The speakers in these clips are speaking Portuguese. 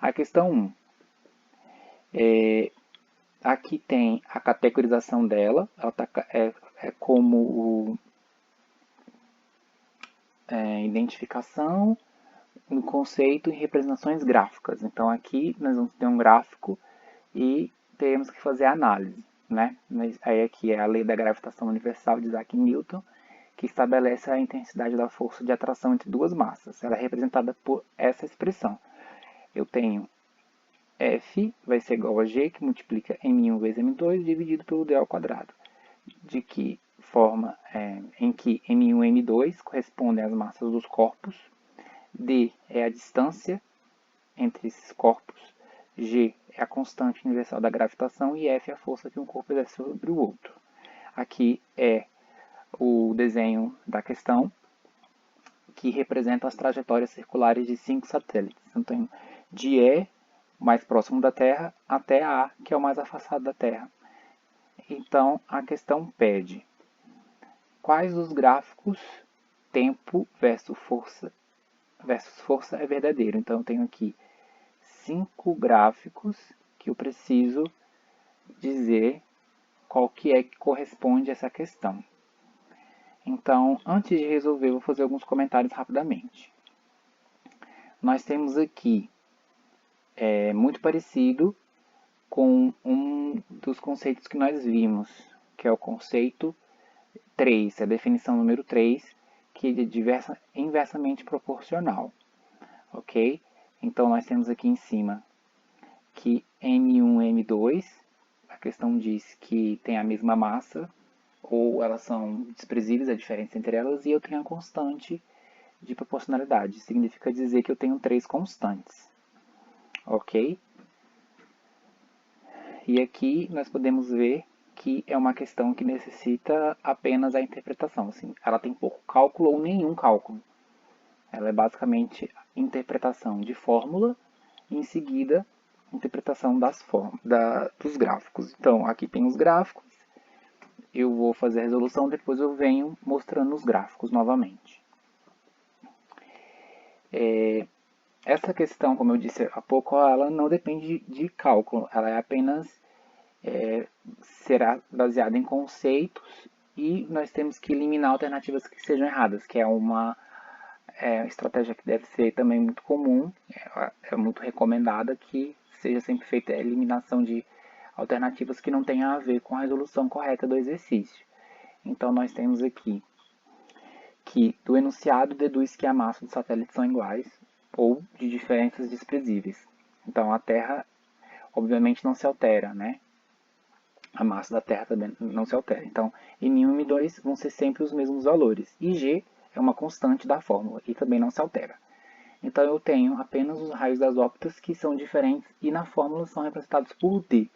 A questão 1. Aqui tem a categorização dela, ela é como identificação, no conceito e representações gráficas. Então aqui nós vamos ter um gráfico e teremos que fazer a análise, né? Aí aqui é a lei da gravitação universal de Isaac Newton, que estabelece a intensidade da força de atração entre duas massas. Ela é representada por essa expressão. Eu tenho F vai ser igual a G, que multiplica M1 vezes M2, dividido pelo D ao quadrado. De que forma em que M1 e M2 correspondem às massas dos corpos, D é a distância entre esses corpos, G é a constante universal da gravitação e F é a força que um corpo exerce sobre o outro. Aqui é o desenho da questão, que representa as trajetórias circulares de 5 satélites. Então, de E, mais próximo da Terra, até A, que é o mais afastado da Terra. Então, a questão pede: quais dos gráficos tempo versus força é verdadeiro? Então, eu tenho aqui 5 gráficos que eu preciso dizer qual que é que corresponde a essa questão. Então, antes de resolver, eu vou fazer alguns comentários rapidamente. Nós temos aqui muito parecido com um dos conceitos que nós vimos, que é o conceito 3, a definição número 3, que é inversamente proporcional. Ok? Então, nós temos aqui em cima que M1 e M2, a questão diz que tem a mesma massa, ou elas são desprezíveis, a diferença entre elas, e eu tenho a constante de proporcionalidade. Significa dizer que eu tenho 3 constantes. Ok? E aqui nós podemos ver que é uma questão que necessita apenas a interpretação. Assim, ela tem pouco cálculo ou nenhum cálculo. Ela é basicamente interpretação de fórmula e em seguida interpretação dos gráficos. Então, aqui tem os gráficos, eu vou fazer a resolução, depois eu venho mostrando os gráficos novamente. Essa questão, como eu disse há pouco, ela não depende de cálculo, ela é apenas será baseada em conceitos e nós temos que eliminar alternativas que sejam erradas, que é uma estratégia que deve ser também muito comum, é muito recomendada que seja sempre feita a eliminação de alternativas que não tenham a ver com a resolução correta do exercício. Então nós temos aqui que do enunciado deduz que a massa dos satélites são iguais ou de diferenças desprezíveis. Então a Terra obviamente não se altera, né? A massa da Terra também não se altera. Então, M1 e M2 vão ser sempre os mesmos valores. E G é uma constante da fórmula e também não se altera. Então, eu tenho apenas os raios das órbitas que são diferentes e na fórmula são representados por D.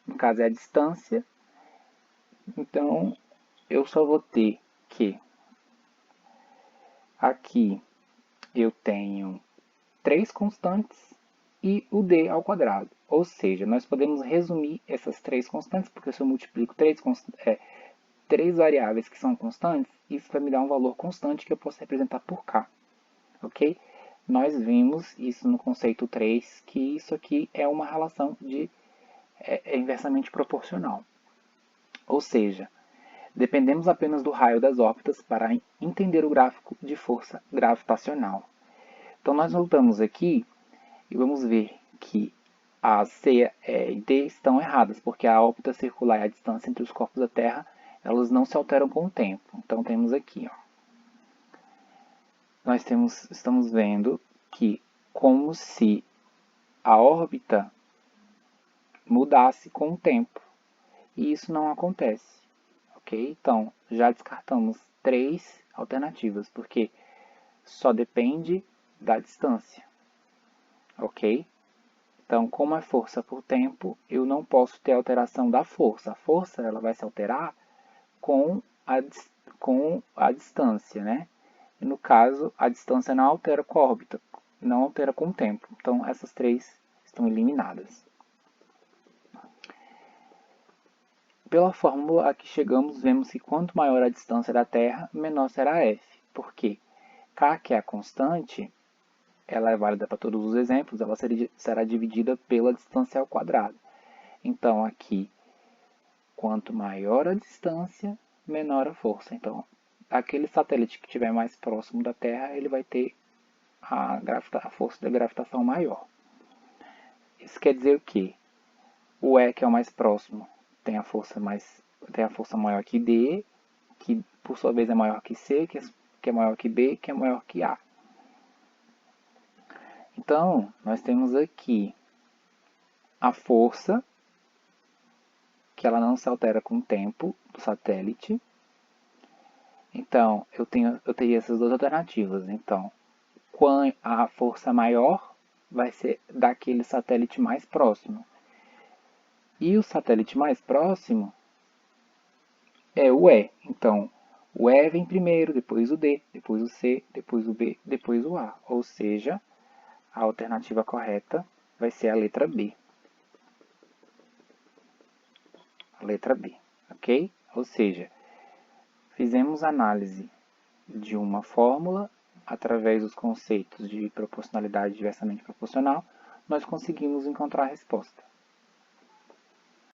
No caso, é a distância. Então, eu só vou ter que aqui eu tenho 3 constantes e o D ao quadrado. Ou seja, nós podemos resumir essas 3 constantes, porque se eu multiplico 3 variáveis que são constantes, isso vai me dar um valor constante que eu posso representar por K. Ok? Nós vimos isso no conceito 3, que isso aqui é uma relação inversamente proporcional. Ou seja, dependemos apenas do raio das órbitas para entender o gráfico de força gravitacional. Então, nós voltamos aqui e vamos ver que a C e D estão erradas, porque a órbita circular e a distância entre os corpos da Terra, elas não se alteram com o tempo. Então temos aqui, estamos vendo que como se a órbita mudasse com o tempo. E isso não acontece. Ok? Então, já descartamos 3 alternativas, porque só depende da distância. Ok? Então, como é força por tempo, eu não posso ter alteração da força. A força ela vai se alterar com a distância, né? E no caso, a distância não altera com a órbita, não altera com o tempo. Então, essas 3 estão eliminadas. Pela fórmula a que chegamos, vemos que quanto maior a distância da Terra, menor será F. Por quê? K, que é a constante, ela é válida para todos os exemplos, ela será dividida pela distância ao quadrado. Então, aqui, quanto maior a distância, menor a força. Então, aquele satélite que estiver mais próximo da Terra, ele vai ter a força da gravitação maior. Isso quer dizer o quê? O E, que é o mais próximo, tem a força maior que D, que por sua vez é maior que C, que é maior que B, que é maior que A. Então, nós temos aqui a força, que ela não se altera com o tempo do satélite. Então, eu teria essas duas alternativas. Então, a força maior vai ser daquele satélite mais próximo. E o satélite mais próximo é o E. Então, o E vem primeiro, depois o D, depois o C, depois o B, depois o A. Ou seja, a alternativa correta vai ser a letra B. A letra B, ok? Ou seja, fizemos análise de uma fórmula através dos conceitos de proporcionalidade diversamente proporcional, nós conseguimos encontrar a resposta.